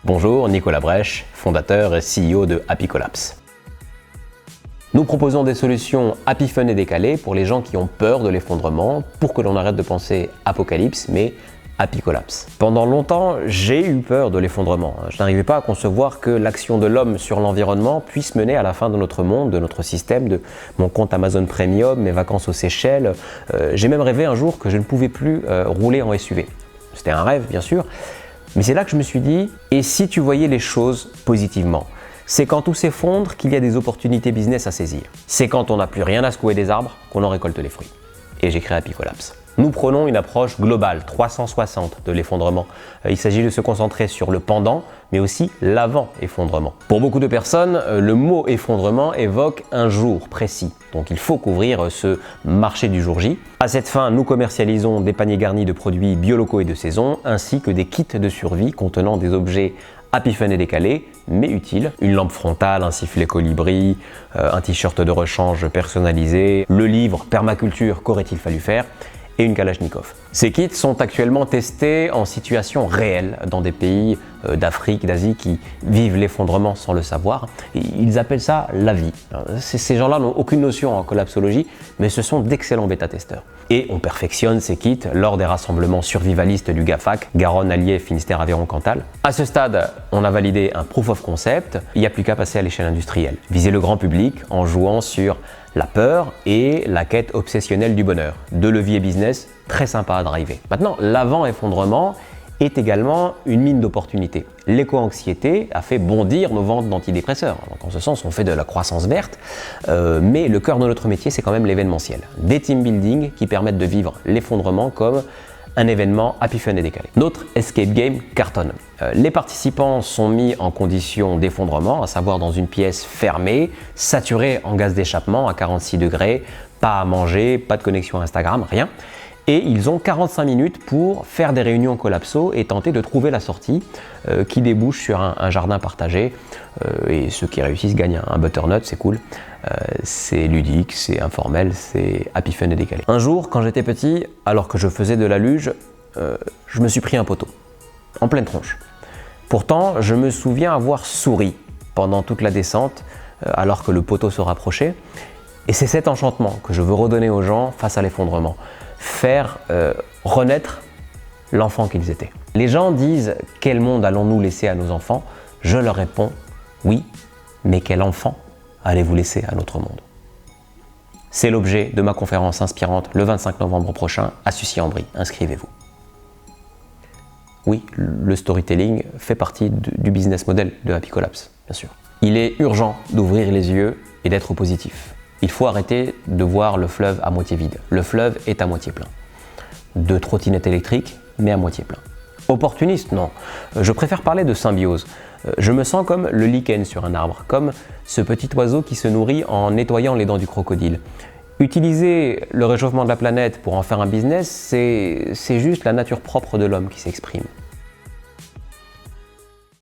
Bonjour, Nicolas Brèche, fondateur et CEO de Happy Collapse. Nous proposons des solutions happy fun et décalées pour les gens qui ont peur de l'effondrement, pour que l'on arrête de penser apocalypse, mais Happy Collapse. Pendant longtemps, j'ai eu peur de l'effondrement. Je n'arrivais pas à concevoir que l'action de l'homme sur l'environnement puisse mener à la fin de notre monde, de notre système, de mon compte Amazon Premium, mes vacances aux Seychelles. J'ai même rêvé un jour que je ne pouvais plus rouler en SUV. C'était un rêve, bien sûr, mais c'est là que je me suis dit, et si tu voyais les choses positivement? C'est quand tout s'effondre qu'il y a des opportunités business à saisir. C'est quand on n'a plus rien à secouer des arbres qu'on en récolte les fruits. Et j'ai créé Happy Collapse. Nous prenons une approche globale, 360 de l'effondrement. Il s'agit de se concentrer sur le pendant, mais aussi l'avant-effondrement. Pour beaucoup de personnes, le mot effondrement évoque un jour précis. Donc il faut couvrir ce marché du jour J. À cette fin, nous commercialisons des paniers garnis de produits biolocaux et de saison, ainsi que des kits de survie contenant des objets happy fun et décalés, mais utiles. Une lampe frontale, un sifflet colibri, un t-shirt de rechange personnalisé, le livre Permaculture, qu'aurait-il fallu faire ? Et une Kalachnikov. Ces kits sont actuellement testés en situation réelle dans des pays d'Afrique, d'Asie qui vivent l'effondrement sans le savoir. Ils appellent ça la vie. Ces gens-là n'ont aucune notion en collapsologie, mais ce sont d'excellents bêta-testeurs. Et on perfectionne ces kits lors des rassemblements survivalistes du GAFAC, Garonne, Allier, Finistère, Aveyron, Cantal. À ce stade, on a validé un proof of concept. Il n'y a plus qu'à passer à l'échelle industrielle. Viser le grand public en jouant sur la peur et la quête obsessionnelle du bonheur. Deux leviers business très sympas à driver. Maintenant, l'avant-effondrement est également une mine d'opportunités. L'éco-anxiété a fait bondir nos ventes d'antidépresseurs. Donc en ce sens, on fait de la croissance verte, mais le cœur de notre métier, c'est quand même l'événementiel. Des team building qui permettent de vivre l'effondrement comme un événement happy fun et décalé. Notre escape game cartonne. Les participants sont mis en condition d'effondrement, à savoir dans une pièce fermée, saturée en gaz d'échappement à 46 degrés, pas à manger, pas de connexion Instagram, rien. Et ils ont 45 minutes pour faire des réunions collapso et tenter de trouver la sortie qui débouche sur un jardin partagé. Et ceux qui réussissent gagnent un butternut, c'est cool. C'est ludique, c'est informel, c'est happy fun et décalé. Un jour, quand j'étais petit, alors que je faisais de la luge, je me suis pris un poteau, en pleine tronche. Pourtant, je me souviens avoir souri pendant toute la descente, alors que le poteau se rapprochait. Et c'est cet enchantement que je veux redonner aux gens face à l'effondrement. Faire renaître l'enfant qu'ils étaient. Les gens disent « Quel monde allons-nous laisser à nos enfants ?» Je leur réponds « Oui, mais quel enfant allez-vous laisser à notre monde ?» C'est l'objet de ma conférence inspirante le 25 novembre prochain à Sucy-en-Brie. Inscrivez-vous. Oui, le storytelling fait partie du business model de Happy Collapse, bien sûr. Il est urgent d'ouvrir les yeux et d'être positif. Il faut arrêter de voir le fleuve à moitié vide. Le fleuve est à moitié plein. De trottinettes électriques, mais à moitié plein. Opportuniste, non. Je préfère parler de symbiose. Je me sens comme le lichen sur un arbre, comme ce petit oiseau qui se nourrit en nettoyant les dents du crocodile. Utiliser le réchauffement de la planète pour en faire un business, c'est juste la nature propre de l'homme qui s'exprime.